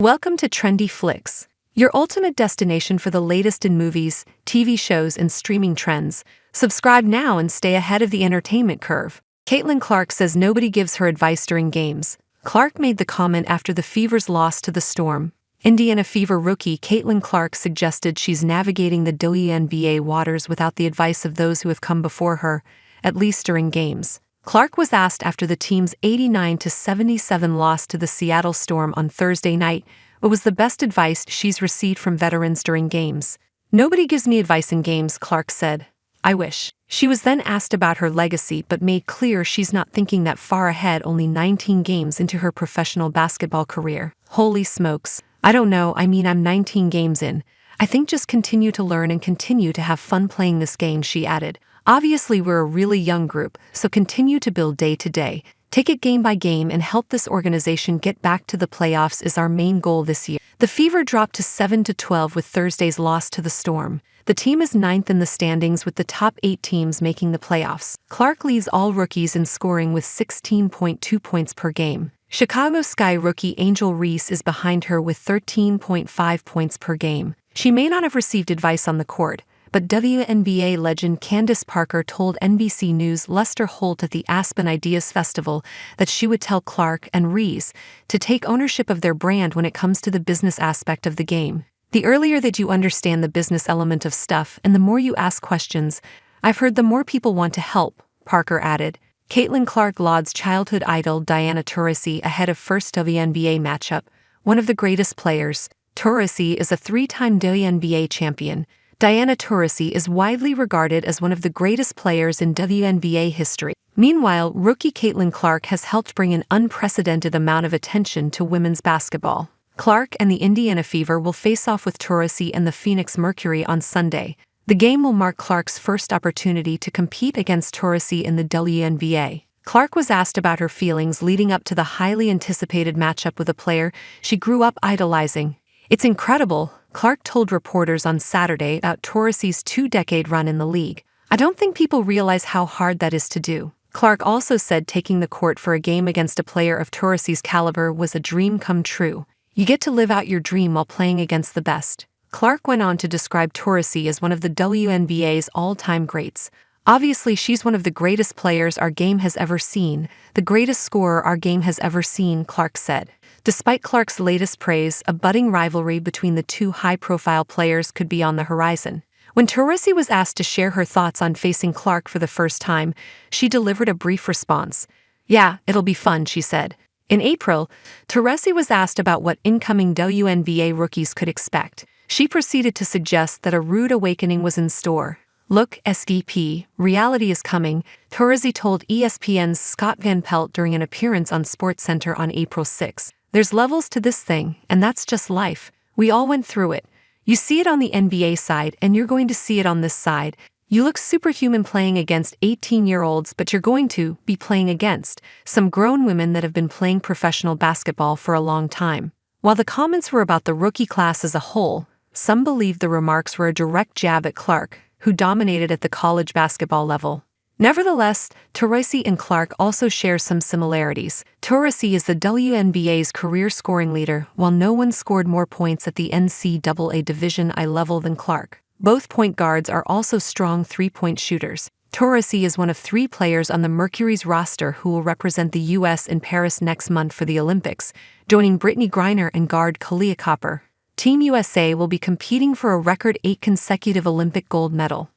Welcome to Trendy Flicks, your ultimate destination for the latest in movies, TV shows, and streaming trends. Subscribe now and stay ahead of the entertainment curve. Caitlin Clark says nobody gives her advice during games. Clark made the comment after the Fever's loss to the Storm. Indiana Fever rookie Caitlin Clark suggested she's navigating the WNBA waters without the advice of those who have come before her, at least during games. Clark was asked after the team's 89-77 loss to the Seattle Storm on Thursday night what was the best advice she's received from veterans during games. "Nobody gives me advice in games," Clark said. "I wish." She was then asked about her legacy but made clear she's not thinking that far ahead, only 19 games into her professional basketball career. "Holy smokes. I don't know, I'm 19 games in. I think just continue to learn and continue to have fun playing this game," she added. "Obviously we're a really young group, so continue to build day to day. Take it game by game and help this organization get back to the playoffs is our main goal this year." The Fever dropped to 7-12 with Thursday's loss to the Storm. The team is 9th in the standings with the top 8 teams making the playoffs. Clark leads all rookies in scoring with 16.2 points per game. Chicago Sky rookie Angel Reese is behind her with 13.5 points per game. She may not have received advice on the court, but WNBA legend Candace Parker told NBC News' Lester Holt at the Aspen Ideas Festival that she would tell Clark and Reese to take ownership of their brand when it comes to the business aspect of the game. "The earlier that you understand the business element of stuff and the more you ask questions, I've heard the more people want to help," Parker added. Caitlin Clark lauds childhood idol Diana Taurasi ahead of first WNBA matchup. "One of the greatest players. Taurasi is a 3-time WNBA champion. Diana Taurasi is widely regarded as one of the greatest players in WNBA history." Meanwhile, rookie Caitlin Clark has helped bring an unprecedented amount of attention to women's basketball. Clark and the Indiana Fever will face off with Taurasi and the Phoenix Mercury on Sunday. The game will mark Clark's first opportunity to compete against Taurasi in the WNBA. Clark was asked about her feelings leading up to the highly anticipated matchup with a player she grew up idolizing. "It's incredible," Clark told reporters on Saturday about Taurasi's 2-decade run in the league. "I don't think people realize how hard that is to do." Clark also said taking the court for a game against a player of Taurasi's caliber was a dream come true. "You get to live out your dream while playing against the best." Clark went on to describe Taurasi as one of the WNBA's all-time greats. "Obviously she's one of the greatest players our game has ever seen, the greatest scorer our game has ever seen," Clark said. Despite Clark's latest praise, a budding rivalry between the two high-profile players could be on the horizon. When Taurasi was asked to share her thoughts on facing Clark for the first time, she delivered a brief response. "Yeah, it'll be fun," she said. In April, Taurasi was asked about what incoming WNBA rookies could expect. She proceeded to suggest that a rude awakening was in store. "Look, SDP, reality is coming," Taurasi told ESPN's Scott Van Pelt during an appearance on SportsCenter on April 6. "There's levels to this thing, and that's just life. We all went through it. You see it on the NBA side, and you're going to see it on this side. You look superhuman playing against 18-year-olds, but you're going to be playing against some grown women that have been playing professional basketball for a long time." While the comments were about the rookie class as a whole, some believed the remarks were a direct jab at Clark, who dominated at the college basketball level. Nevertheless, Taurasi and Clark also share some similarities. Taurasi is the WNBA's career scoring leader, while no one scored more points at the NCAA Division I level than Clark. Both point guards are also strong three-point shooters. Taurasi is one of 3 players on the Mercury's roster who will represent the U.S. in Paris next month for the Olympics, joining Brittany Griner and guard Kahleah Copper. Team USA will be competing for a record 8 consecutive Olympic gold medal.